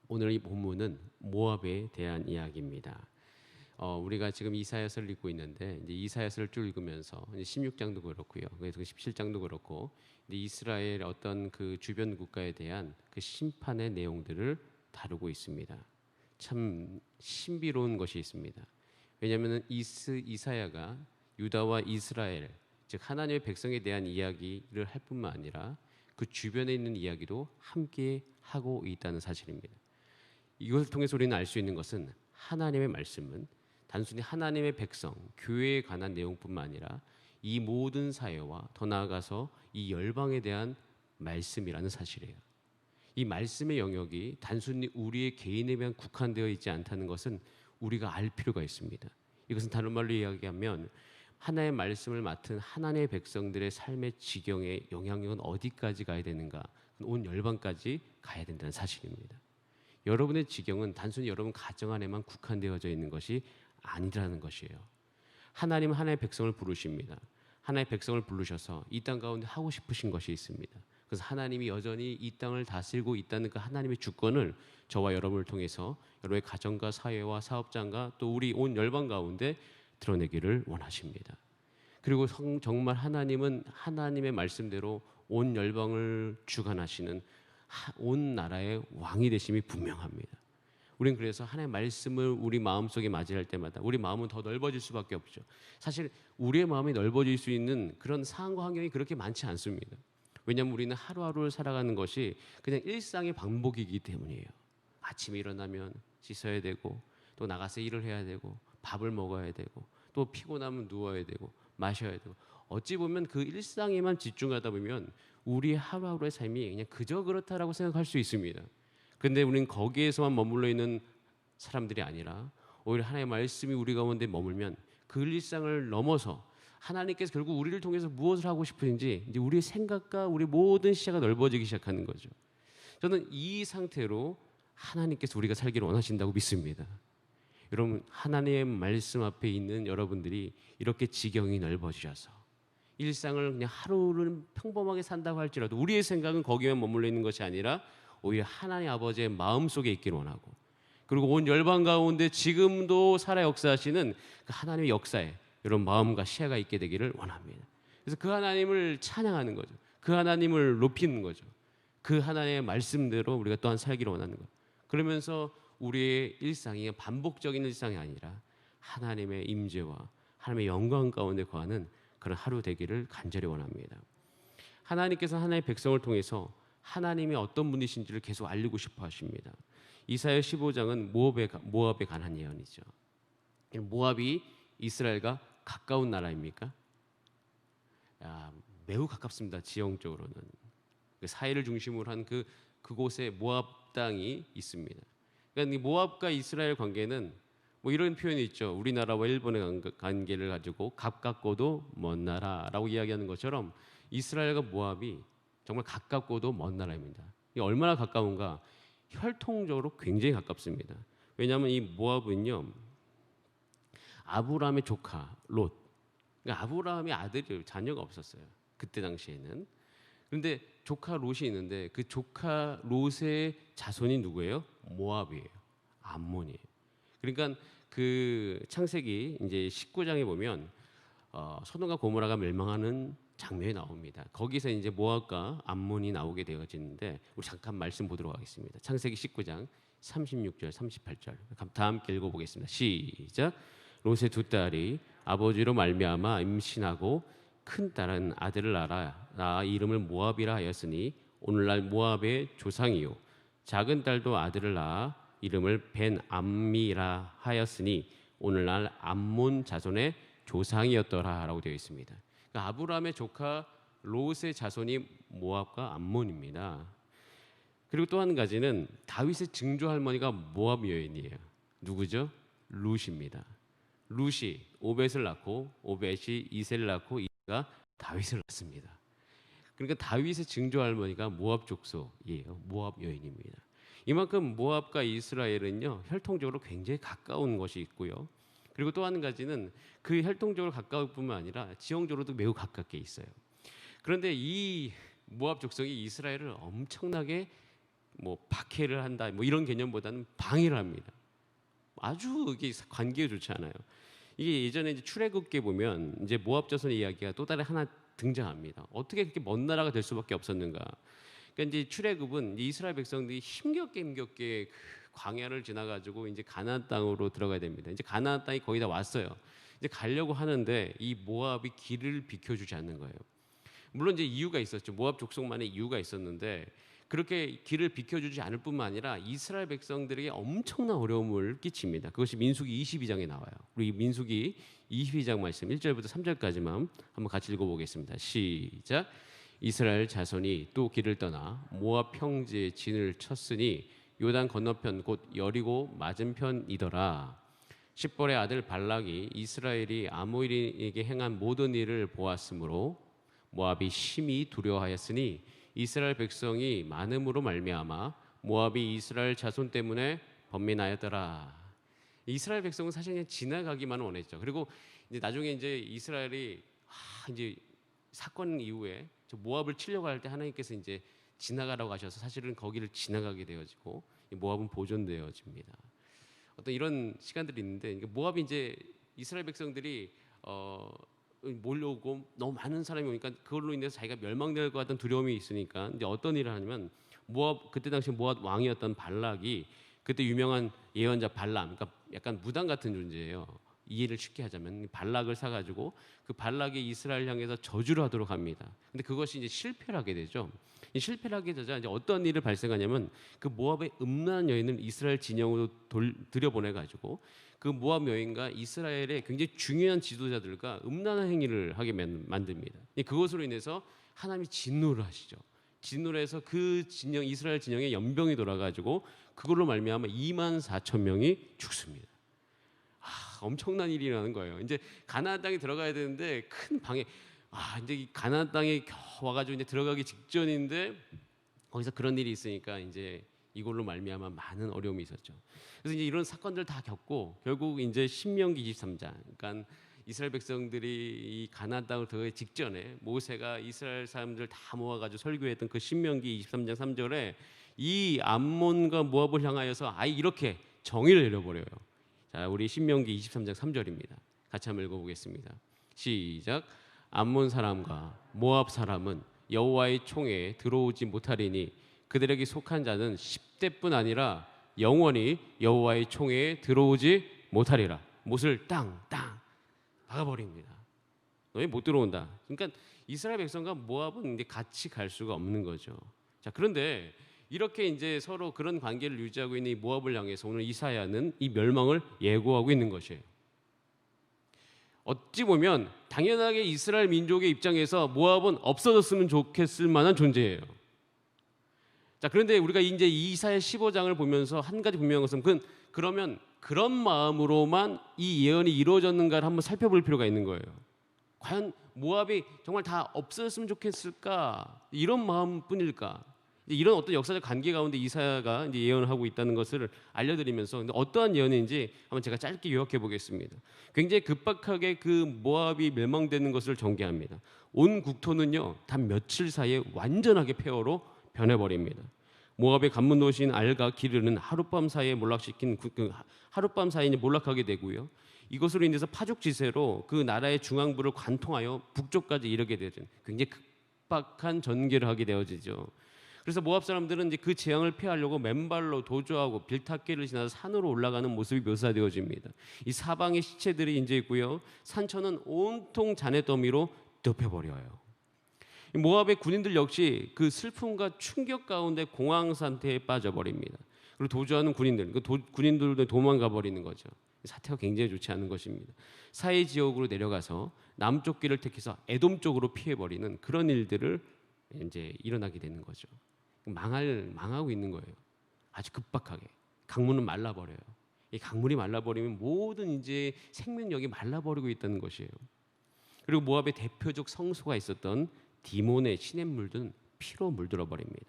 오늘 이 본문은 모압에 대한 이야기입니다. 우리가 지금 이사야서를 읽고 있는데 이제 이사야서를 쭉 읽으면서 이제 16장도 그렇고요. 그래서 17장도 그렇고 이제 이스라엘 어떤 그 주변 국가에 대한 그 심판의 내용들을 다루고 있습니다. 참 신비로운 것이 있습니다. 왜냐하면 이사야가 유다와 이스라엘 즉 하나님의 백성에 대한 이야기를 할 뿐만 아니라 그 주변에 있는 이야기도 함께 하고 있다는 사실입니다. 이것을 통해서 우리는 알 수 있는 것은 하나님의 말씀은 단순히 하나님의 백성, 교회에 관한 내용뿐만 아니라 이 모든 사회와 더 나아가서 이 열방에 대한 말씀이라는 사실이에요. 이 말씀의 영역이 단순히 우리의 개인에 대한 국한되어 있지 않다는 것은 우리가 알 필요가 있습니다. 이것은 다른 말로 이야기하면 하나의 말씀을 맡은 하나님의 백성들의 삶의 지경의 영향력은 어디까지 가야 되는가? 온 열방까지 가야 된다는 사실입니다. 여러분의 지경은 단순히 여러분 가정 안에만 국한되어져 있는 것이 아니라는 것이에요. 하나님은 하나님의 백성을 부르십니다. 하나님의 백성을 부르셔서 이 땅 가운데 하고 싶으신 것이 있습니다. 그래서 하나님이 여전히 이 땅을 다스리고 있다는 그 하나님의 주권을 저와 여러분을 통해서 여러분의 가정과 사회와 사업장과 또 우리 온 열방 가운데 드러내기를 원하십니다. 그리고 정말 하나님은 하나님의 말씀대로 온 열방을 주관하시는 온 나라의 왕이 되심이 분명합니다. 우리는 그래서 하나님의 말씀을 우리 마음속에 맞이할 때마다 우리 마음은 더 넓어질 수밖에 없죠. 사실 우리의 마음이 넓어질 수 있는 그런 상황과 환경이 그렇게 많지 않습니다. 왜냐하면 우리는 하루하루를 살아가는 것이 그냥 일상의 반복이기 때문이에요. 아침에 일어나면 씻어야 되고 또 나가서 일을 해야 되고 밥을 먹어야 되고 또 피곤하면 누워야 되고 마셔야 되고 어찌 보면 그 일상에만 집중하다 보면 우리의 하루하루의 삶이 그냥 그저 그렇다라고 생각할 수 있습니다. 근데 우리는 거기에서만 머물러 있는 사람들이 아니라 오히려 하나님의 말씀이 우리 가운데 머물면 그 일상을 넘어서 하나님께서 결국 우리를 통해서 무엇을 하고 싶으신지 이제 우리의 생각과 우리 모든 시야가 넓어지기 시작하는 거죠. 저는 이 상태로 하나님께서 우리가 살기를 원하신다고 믿습니다. 여러분 하나님의 말씀 앞에 있는 여러분들이 이렇게 지경이 넓어지셔서 일상을 그냥 하루를 평범하게 산다고 할지라도 우리의 생각은 거기에 머물러 있는 것이 아니라 오히려 하나님 아버지의 마음속에 있기를 원하고 그리고 온 열방 가운데 지금도 살아 역사하시는 그 하나님의 역사에 여러분 마음과 시야가 있게 되기를 원합니다. 그래서 그 하나님을 찬양하는 거죠. 그 하나님을 높이는 거죠. 그 하나님의 말씀대로 우리가 또한 살기를 원하는 거예요. 그러면서 우리의 일상이 반복적인 일상이 아니라 하나님의 임재와 하나님의 영광 가운데 거하는 그런 하루 되기를 간절히 원합니다. 하나님께서 하나님의 백성을 통해서 하나님이 어떤 분이신지를 계속 알리고 싶어 하십니다. 이사야 15장은 모압에 관한 예언이죠. 모압이 이스라엘과 가까운 나라입니까? 매우 가깝습니다. 지형적으로는. 그 사해를 중심으로 한 그곳에 모압 땅이 있습니다. 그러니까 이 모압과 이스라엘 관계는 뭐 이런 표현이 있죠. 우리나라와 일본의 관계를 가지고 가깝고도 먼 나라라고 이야기하는 것처럼 이스라엘과 모압이 정말 가깝고도 먼 나라입니다. 이게 얼마나 가까운가? 혈통적으로 굉장히 가깝습니다. 왜냐하면 이 모압은요 아브라함의 조카 롯. 그러니까 아브라함의 아들이 자녀가 없었어요. 그때 당시에는. 그런데 조카 롯이 있는데 그 조카 롯의 자손이 누구예요? 모압이에요. 암몬이에요. 그러니까 그 창세기 이제 19장에 보면 소돔과 고모라가 멸망하는 장면이 나옵니다. 거기서 이제 모압과 암몬이 나오게 되어지는데 우리 잠깐 말씀 보도록 하겠습니다. 창세기 19장 36절, 38절 다 함께 읽어보겠습니다. 시작. 롯의 두 딸이 아버지로 말미암아 임신하고 큰 딸은 아들을 낳아 이름을 모압이라 하였으니 오늘날 모압의 조상이요 작은 딸도 아들을 낳아 이름을 벤 암미라 하였으니 오늘날 암몬 자손의 조상이었더라라고 되어 있습니다. 그러니까 아브라함의 조카 롯의 자손이 모압과 암몬입니다. 그리고 또 한 가지는 다윗의 증조 할머니가 모압 여인이에요. 누구죠? 룻입니다. 룻이 오벳을 낳고 오벳이 이세를 낳고 이세가 다윗을 낳습니다. 그러니까 다윗의 증조 할머니가 모압 족속이에요. 모압 여인입니다. 이만큼 모압과 이스라엘은요 혈통적으로 굉장히 가까운 것이 있고요. 그리고 또 한 가지는 그 혈통적으로 가까울 뿐만 아니라 지형적으로도 매우 가깝게 있어요. 그런데 이 모압 족속이 이스라엘을 엄청나게 뭐 박해를 한다 뭐 이런 개념보다는 방해를 합니다. 아주 이게 관계가 좋지 않아요. 이게 예전에 이제 출애굽기에 보면 이제 모압 자손의 이야기가 또 다른 하나 등장합니다. 어떻게 그렇게 먼 나라가 될 수밖에 없었는가? 그러니까 이제 출애굽은 이스라엘 백성들이 힘겹게 그 광야를 지나가지고 이제 가나안 땅으로 들어가야 됩니다. 이제 가나안 땅이 거의 다 왔어요. 이제 가려고 하는데 이 모압이 길을 비켜주지 않는 거예요. 물론 이제 이유가 있었죠. 모압 족속만의 이유가 있었는데 그렇게 길을 비켜주지 않을 뿐만 아니라 이스라엘 백성들에게 엄청난 어려움을 끼칩니다. 그것이 민수기 22장에 나와요. 우리 민수기 22장 말씀 1절부터 3절까지만 한번 같이 읽어보겠습니다. 시작. 이스라엘 자손이 또 길을 떠나 모압 평지에 진을 쳤으니 요단 건너편 곧 여리고 맞은편이더라. 십볼의 아들 발락이 이스라엘이 아모리에게 행한 모든 일을 보았으므로 모압이 심히 두려워하였으니 이스라엘 백성이 많음으로 말미암아 모압이 이스라엘 자손 때문에 번민하였더라. 이스라엘 백성은 사실 그냥 지나가기만 원했죠. 그리고 이제 나중에 이제 이스라엘이 이제 사건 이후에 저 모압을 치려고 할 때 하나님께서 이제 지나가라고 하셔서 사실은 거기를 지나가게 되어지고 모압은 보존되어집니다. 어떤 이런 시간들이 있는데 모압이 이제 이스라엘 백성들이 몰려오고 너무 많은 사람이 오니까 그걸로 인해서 자기가 멸망될 것 같은 두려움이 있으니까 이제 어떤 일을 하냐면 모압 그때 당시 모압 왕이었던 발락이 그때 유명한 예언자 발람, 그러니까 약간 무당 같은 존재예요. 이해를 쉽게 하자면 발락을 사가지고 그 발락이 이스라엘 향해서 저주를 하도록 합니다. 근데 그것이 이제 실패를 하게 되죠. 실패를 하게 되자 이제 어떤 일을 발생하냐면 그 모압의 음란한 여인을 이스라엘 진영으로 들여보내가지고 그 모압 여인과 이스라엘의 굉장히 중요한 지도자들과 음란한 행위를 하게 만듭니다. 그것으로 인해서 하나님이 진노를 하시죠. 진노를 해서 그 진영 이스라엘 진영에 연병이 돌아가지고 그걸로 말미암아 24,000명이 죽습니다. 엄청난 일이 일어나는 거예요. 이제 가나안 땅에 들어가야 되는데 큰 방에 이제 이 가나안 땅에 와가지고 이제 들어가기 직전인데 거기서 그런 일이 있으니까 이제 이걸로 말미암아 많은 어려움이 있었죠. 그래서 이제 이런 사건들 다 겪고 결국 이제 신명기 23장, 그러니까 이스라엘 백성들이 이 가나안 땅을 들어가기 직전에 모세가 이스라엘 사람들 다 모아가지고 설교했던 그 신명기 23장 3절에 이 암몬과 모압을 향하여서 이렇게 정의를 내려버려요. 자, 우리 신명기 23장 3절입니다. 같이 한번 읽어보겠습니다. 시작. 암몬 사람과 모압 사람은 여호와의 총에 들어오지 못하리니 그들에게 속한 자는 10대뿐 아니라 영원히 여호와의 총에 들어오지 못하리라. 못을 땅땅 박아버립니다. 너희 못 들어온다. 그러니까 이스라엘 백성과 모압은 이제 같이 갈 수가 없는 거죠. 자, 그런데 이렇게 이제 서로 그런 관계를 유지하고 있는 이 모압을 향해서 오늘 이사야는 이 멸망을 예고하고 있는 것이에요. 어찌 보면 당연하게 이스라엘 민족의 입장에서 모압은 없어졌으면 좋겠을 만한 존재예요. 자, 그런데 우리가 이제 이사야 15장을 보면서 한 가지 분명한 것은 그러면 그런 마음으로만 이 예언이 이루어졌는가를 한번 살펴볼 필요가 있는 거예요. 과연 모압이 정말 다 없어졌으면 좋겠을까? 이런 마음뿐일까? 이런 어떤 역사적 관계 가운데 이사야가 이제 예언을 하고 있다는 것을 알려드리면서 어떠한 예언인지 한번 제가 짧게 요약해 보겠습니다. 굉장히 급박하게 그 모압이 멸망되는 것을 전개합니다. 온 국토는요, 단 며칠 사이에 완전하게 폐허로 변해버립니다. 모압의 관문 도시인 알과 기르는 하룻밤 사이에 하룻밤 사이에 몰락하게 되고요. 이것으로 인해서 파죽지세로 그 나라의 중앙부를 관통하여 북쪽까지 이르게 되죠. 굉장히 급박한 전개를 하게 되어지죠. 그래서 모압 사람들은 이제 그 재앙을 피하려고 맨발로 도주하고 빌타길을 지나서 산으로 올라가는 모습이 묘사되어집니다. 이 사방에 시체들이 인제 있고요. 산천은 온통 잔해 더미로 덮여버려요. 모압의 군인들 역시 그 슬픔과 충격 가운데 공황 상태에 빠져버립니다. 그리고 도주하는 군인들, 군인들도 도망가 버리는 거죠. 사태가 굉장히 좋지 않은 것입니다. 사해 지역으로 내려가서 남쪽 길을 택해서 에돔 쪽으로 피해버리는 그런 일들을 이제 일어나게 되는 거죠. 망하고 있는 거예요. 아주 급박하게. 강물은 말라버려요. 이 강물이 말라버리면 모든 이제 생명력이 말라버리고 있다는 것이에요. 그리고 모압의 대표적 성소가 있었던 디몬의 시냇물들은 피로 물들어 버립니다.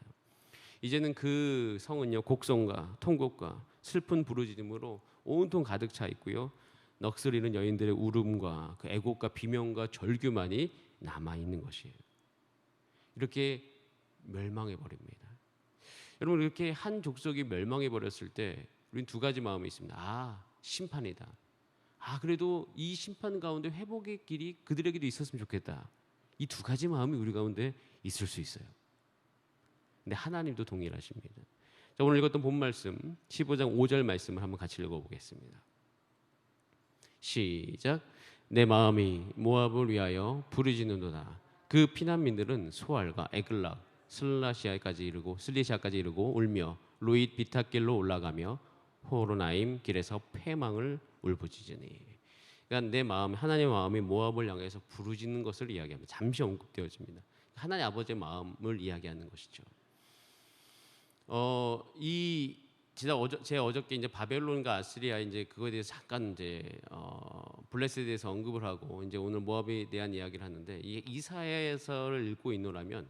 이제는 그 성은요, 곡성과 통곡과 슬픈 부르짖음으로 온통 가득 차 있고요. 넋을 잃은 여인들의 울음과 그 애곡과 비명과 절규만이 남아 있는 것이에요. 이렇게 멸망해 버립니다. 여러분 이렇게 한 족속이 멸망해 버렸을 때 우리는 두 가지 마음이 있습니다. 심판이다. 그래도 이 심판 가운데 회복의 길이 그들에게도 있었으면 좋겠다. 이 두 가지 마음이 우리 가운데 있을 수 있어요. 근데 하나님도 동일하십니다. 자, 오늘 읽었던 본 말씀 15장 5절 말씀을 한번 같이 읽어보겠습니다. 시작. 내 마음이 모압을 위하여 부르짖는도다. 그 피난민들은 소알과 에글락, 슬라시아까지 이르고 울며 로잇 비탈길로 올라가며 호로나임 길에서 패망을 울부짖으니. 그러니까 내 마음, 하나님의 마음이 모압을 향해서 부르짖는 것을 이야기합니다. 잠시 언급되어집니다. 하나님 아버지의 마음을 이야기하는 것이죠. 제가 어저께 이제 바벨론과 아스리아 이제 그거에 대해서 잠깐 이제 블레스에 대해서 언급을 하고 이제 오늘 모압에 대한 이야기를 하는데, 이 이사야서를 읽고 있노라면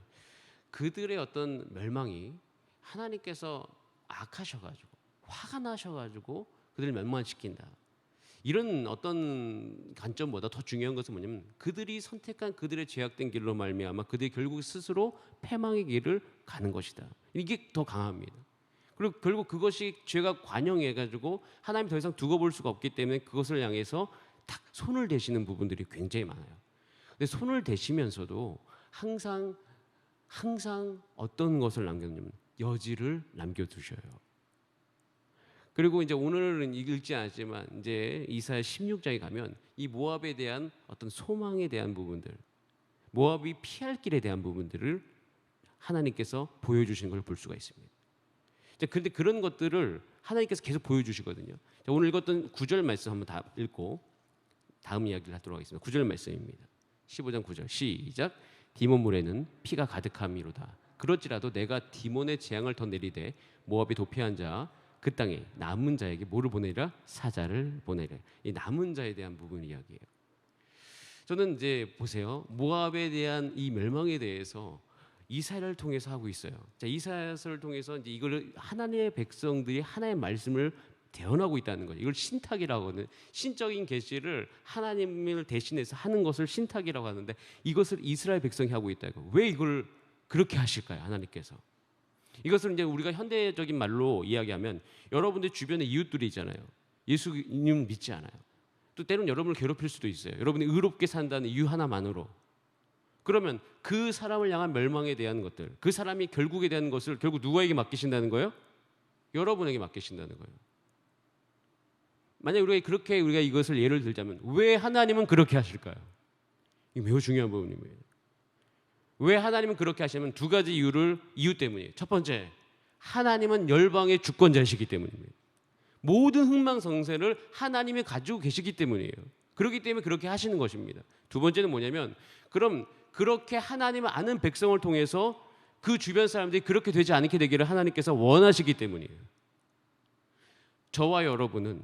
그들의 어떤 멸망이 하나님께서 악하셔가지고 화가 나셔가지고 그들을 멸망시킨다. 이런 어떤 관점보다 더 중요한 것은 뭐냐면 그들이 선택한 그들의 죄악된 길로 말미암아 그들이 결국 스스로 패망의 길을 가는 것이다. 이게 더 강합니다. 그리고 결국 그것이 죄가 관영해가지고 하나님 더 이상 두고 볼 수가 없기 때문에 그것을 향해서 딱 손을 대시는 부분들이 굉장히 많아요. 근데 손을 대시면서도 항상 어떤 것을 남겨두냐면 여지를 남겨두셔요. 그리고 이제 오늘은 읽지 않았지만 이제 이사야 16장에 가면 이 모압에 대한 어떤 소망에 대한 부분들, 모압이 피할 길에 대한 부분들을 하나님께서 보여주신 걸 볼 수가 있습니다. 그런데 그런 것들을 하나님께서 계속 보여주시거든요. 자, 오늘 읽었던 9절 말씀 한번 다 읽고 다음 이야기를 하도록 하겠습니다. 9절 말씀입니다. 15장 9절 시작. 디몬 물에는 피가 가득함이로다. 그럴지라도 내가 디몬의 재앙을 더 내리되 모압에 도피한 자 그 땅에 남은 자에게 뭐를 보내리라? 사자를 보내리라. 이 남은 자에 대한 부분 이야기예요. 저는 이제 보세요. 모압에 대한 이 멸망에 대해서 이사야를 통해서 하고 있어요. 자, 이사야서를 통해서 이제 이걸 하나님의 백성들이 하나님의 말씀을 대언하고 있다는 거죠. 이걸 신탁이라고 하는, 신적인 계시를 하나님을 대신해서 하는 것을 신탁이라고 하는데, 이것을 이스라엘 백성이 하고 있다고. 왜 이걸 그렇게 하실까요? 하나님께서. 이것을 이제 우리가 현대적인 말로 이야기하면 여러분들 주변에 이웃들이 있잖아요. 예수님 믿지 않아요. 또 때로는 여러분을 괴롭힐 수도 있어요. 여러분이 의롭게 산다는 이유 하나만으로. 그러면 그 사람을 향한 멸망에 대한 것들, 그 사람이 결국에 대한 것을 결국 누구에게 맡기신다는 거예요? 여러분에게 맡기신다는 거예요. 만약 우리가 이것을 예를 들자면 왜 하나님은 그렇게 하실까요? 이게 매우 중요한 부분입니다. 왜 하나님은 그렇게 하시냐면 두 가지 이유 때문이에요. 첫 번째, 하나님은 열방의 주권자이시기 때문입니다. 모든 흥망성쇠를 하나님이 가지고 계시기 때문이에요. 그렇기 때문에 그렇게 하시는 것입니다. 두 번째는 뭐냐면, 그럼 그렇게 하나님을 아는 백성을 통해서 그 주변 사람들이 그렇게 되지 않게 되기를 하나님께서 원하시기 때문이에요. 저와 여러분은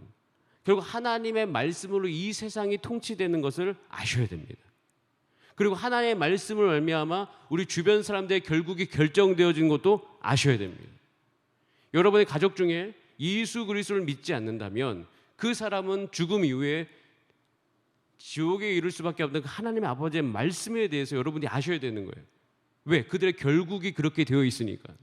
결국 하나님의 말씀으로 이 세상이 통치되는 것을 아셔야 됩니다. 그리고 하나님의 말씀을 말미암아 우리 주변 사람들의 결국이 결정되어진 것도 아셔야 됩니다. 여러분의 가족 중에 예수 그리스도를 믿지 않는다면 그 사람은 죽음 이후에 지옥에 이를 수밖에 없는 하나님의 아버지의 말씀에 대해서 여러분이 아셔야 되는 거예요. 왜? 그들의 결국이 그렇게 되어 있으니까.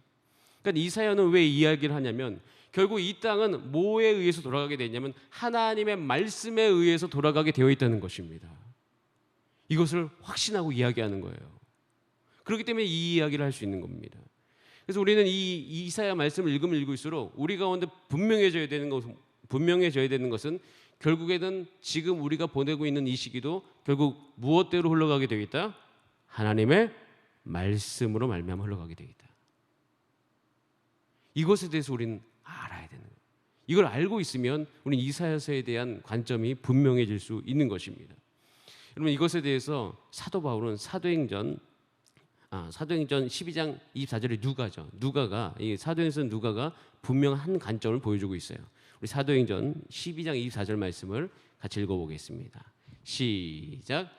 그러니까 이사야는 왜 이야기를 하냐면 결국 이 땅은 뭐에 의해서 돌아가게 되냐면 하나님의 말씀에 의해서 돌아가게 되어 있다는 것입니다. 이것을 확신하고 이야기하는 거예요. 그렇기 때문에 이 이야기를 할 수 있는 겁니다. 그래서 우리는 이 이사야 말씀을 읽으면 읽을수록 우리 가운데 분명해져야 되는 것은 결국에는 지금 우리가 보내고 있는 이 시기도 결국 무엇대로 흘러가게 되어 있다? 하나님의 말씀으로 말미암아 흘러가게 되어 있다. 이것에 대해서 우리는 알아야 되는 거예요. 이걸 알고 있으면 우리는 이사야서에 대한 관점이 분명해질 수 있는 것입니다. 여러분, 이것에 대해서 사도 바울은 사도행전 12장 24절에 누가가 분명한 관점을 보여주고 있어요. 우리 사도행전 12장 24절 말씀을 같이 읽어보겠습니다. 시작.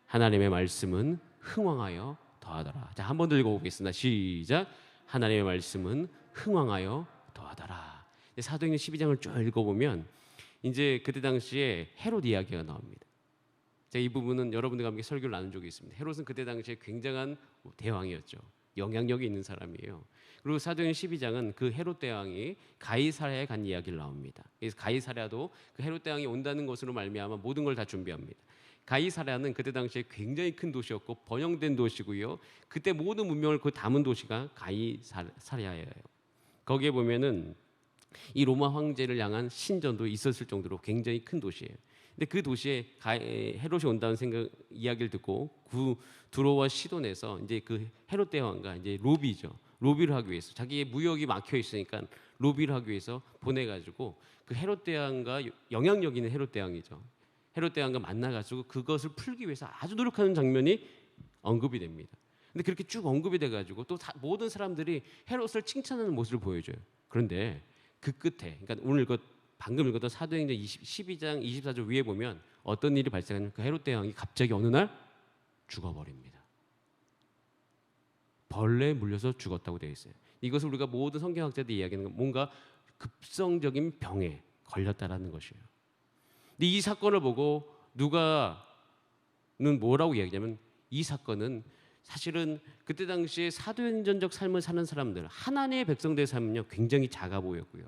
하나님의 말씀은 흥왕하여 더하더라. 자, 한 번 더 읽어보겠습니다. 시작. 하나님의 말씀은 흥왕하여 더하더라. 사도행전 12장을 쭉 읽어보면 이제 그때 당시에 헤롯 이야기가 나옵니다. 제가 이 부분은 여러분들과 함께 설교를 나눈 적이 있습니다. 헤롯은 그때 당시에 굉장한 대왕이었죠. 영향력이 있는 사람이에요. 그리고 사도행 12장은 그 헤롯 대왕이 가이사랴에 간 이야기를 나옵니다. 그래서 가이사랴도 그 헤롯 대왕이 온다는 것으로 말미암아 모든 걸 다 준비합니다. 가이사랴는 그때 당시에 굉장히 큰 도시였고 번영된 도시고요. 그때 모든 문명을 그 담은 도시가 가이사랴예요. 거기에 보면은 이 로마 황제를 향한 신전도 있었을 정도로 굉장히 큰 도시예요. 근데 그 도시에 헤롯이 온다는 이야기를 듣고 그 두로와 시돈에서 이제 그 헤롯 대왕과 이제 로비를 하기 위해서 자기의 무역이 막혀 있으니까 로비를 하기 위해서 보내가지고 그 헤롯 대왕과 영향력 있는 헤롯 대왕이죠. 헤롯 대왕과 만나가지고 그것을 풀기 위해서 아주 노력하는 장면이 언급이 됩니다. 근데 그렇게 쭉 언급이 돼가지고 또 모든 사람들이 헤롯을 칭찬하는 모습을 보여줘요. 그런데 그 끝에, 그러니까 오늘 방금 읽었던 사도행전 12장 24절 위에 보면 어떤 일이 발생하냐면 그 헤롯 대왕이 갑자기 어느 날 죽어버립니다. 벌레에 물려서 죽었다고 되어 있어요. 이것을 우리가 모든 성경학자들이 이야기하는 건 뭔가 급성적인 병에 걸렸다라는 것이에요. 근데 이 사건을 보고 누가는 뭐라고 이야기하냐면 이 사건은 사실은 그때 당시에 사도행전적 삶을 사는 사람들, 하나님의 백성들의 삶은요 굉장히 작아 보였고요.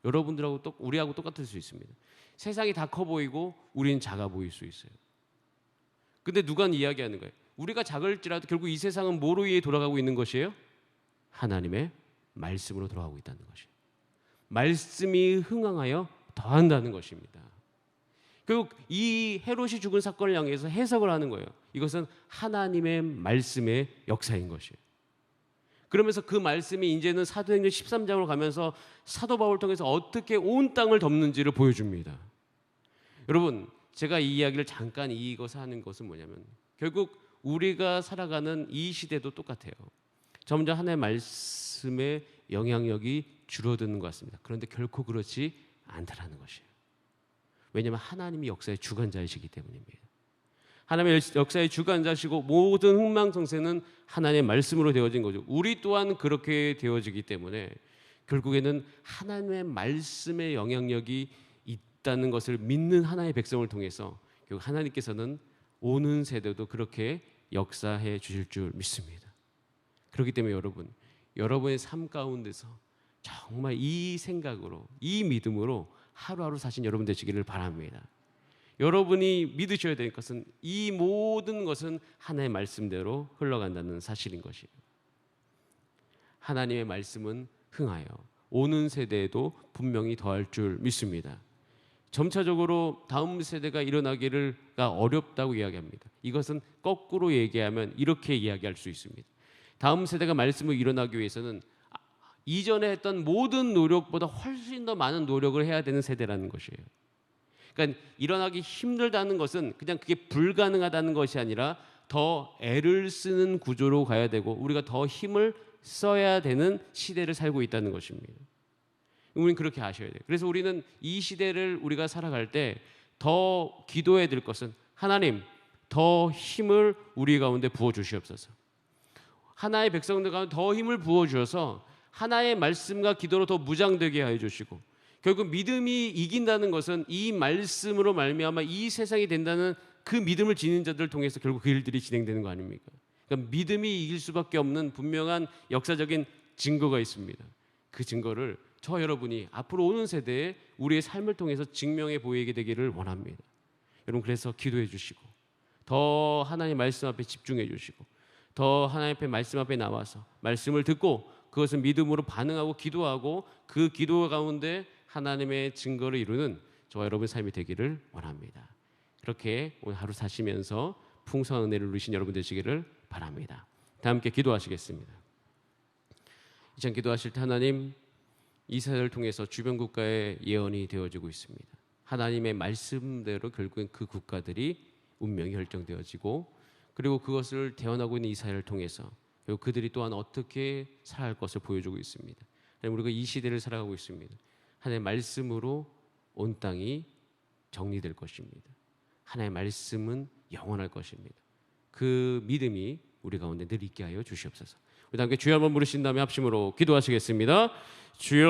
여러분들하고 우리하고 똑같을 수 있습니다. 세상이 다 커 보이고 우리는 작아 보일 수 있어요. 근데 누가는 이야기하는 거예요. 우리가 작을지라도 결국 이 세상은 뭐로 위해 돌아가고 있는 것이에요? 하나님의 말씀으로 돌아가고 있다는 것이에요. 말씀이 흥황하여 더한다는 것입니다. 결국 이 헤롯이 죽은 사건을 향해서 해석을 하는 거예요. 이것은 하나님의 말씀의 역사인 것이에요. 그러면서 그 말씀이 이제는 사도행전 13장으로 가면서 사도 바울을 통해서 어떻게 온 땅을 덮는지를 보여줍니다. 여러분, 제가 이 이야기를 잠깐 이것을 하는 것은 뭐냐면 결국 우리가 살아가는 이 시대도 똑같아요. 점점 하나님의 말씀의 영향력이 줄어드는 것 같습니다. 그런데 결코 그렇지 않다라는 것이에요. 왜냐하면 하나님이 역사의 주관자이시기 때문입니다. 하나님의 역사의 주관자시고 모든 흥망성쇠는 하나님의 말씀으로 되어진 거죠. 우리 또한 그렇게 되어지기 때문에 결국에는 하나님의 말씀의 영향력이 있다는 것을 믿는 하나님의 백성을 통해서 결국 하나님께서는 오는 세대도 그렇게 역사해 주실 줄 믿습니다. 그렇기 때문에 여러분의 삶 가운데서 정말 이 생각으로, 이 믿음으로 하루하루 사신 여러분 되시기를 바랍니다. 여러분이 믿으셔야 될 것은 이 모든 것은 하나님의 말씀대로 흘러간다는 사실인 것이에요. 하나님의 말씀은 흥하여 오는 세대에도 분명히 더할 줄 믿습니다. 점차적으로 다음 세대가 일어나기가 어렵다고 이야기합니다. 이것은 거꾸로 얘기하면 이렇게 이야기할 수 있습니다. 다음 세대가 말씀을 일어나기 위해서는 이전에 했던 모든 노력보다 훨씬 더 많은 노력을 해야 되는 세대라는 것이에요. 그러니까 일어나기 힘들다는 것은 그냥 그게 불가능하다는 것이 아니라 더 애를 쓰는 구조로 가야 되고 우리가 더 힘을 써야 되는 시대를 살고 있다는 것입니다. 우리는 그렇게 아셔야 돼요. 그래서 우리는 이 시대를 우리가 살아갈 때 더 기도해야 될 것은 하나님 더 힘을 우리 가운데 부어주시옵소서. 하나의 백성들 가운데 더 힘을 부어주셔서 하나의 말씀과 기도로 더 무장되게 하여 주시고 결국 믿음이 이긴다는 것은 이 말씀으로 말미암아 이 세상이 된다는 그 믿음을 지닌 자들을 통해서 결국 그 일들이 진행되는 거 아닙니까? 그러니까 믿음이 이길 수밖에 없는 분명한 역사적인 증거가 있습니다. 그 증거를 저 여러분이 앞으로 오는 세대에 우리의 삶을 통해서 증명해 보이게 되기를 원합니다. 여러분 그래서 기도해 주시고 더 하나님 말씀 앞에 집중해 주시고 더 하나님 앞에 말씀 앞에 나와서 말씀을 듣고 그것을 믿음으로 반응하고 기도하고 그 기도 가운데 하나님의 증거를 이루는 저와 여러분의 삶이 되기를 원합니다. 그렇게 오늘 하루 사시면서 풍성한 은혜를 누리신 여러분 되시기를 바랍니다. 다 함께 기도하시겠습니다. 이전 기도하실 때 하나님 이스라엘을 통해서 주변 국가의 예언이 되어지고 있습니다. 하나님의 말씀대로 결국엔 그 국가들이 운명이 결정되어지고 그리고 그것을 대언하고 있는 이스라엘을 통해서 그리고 그들이 또한 어떻게 살아갈 것을 보여주고 있습니다. 우리가 이 시대를 살아가고 있습니다. 하나님의 말씀으로 온 땅이 정리될 것입니다. 하나님의 말씀은 영원할 것입니다. 그 믿음이 우리 가운데 늘 있게 하여 주시옵소서. 우리 함께 주여 한번 부르신 다음에 합심으로 기도하시겠습니다. 주여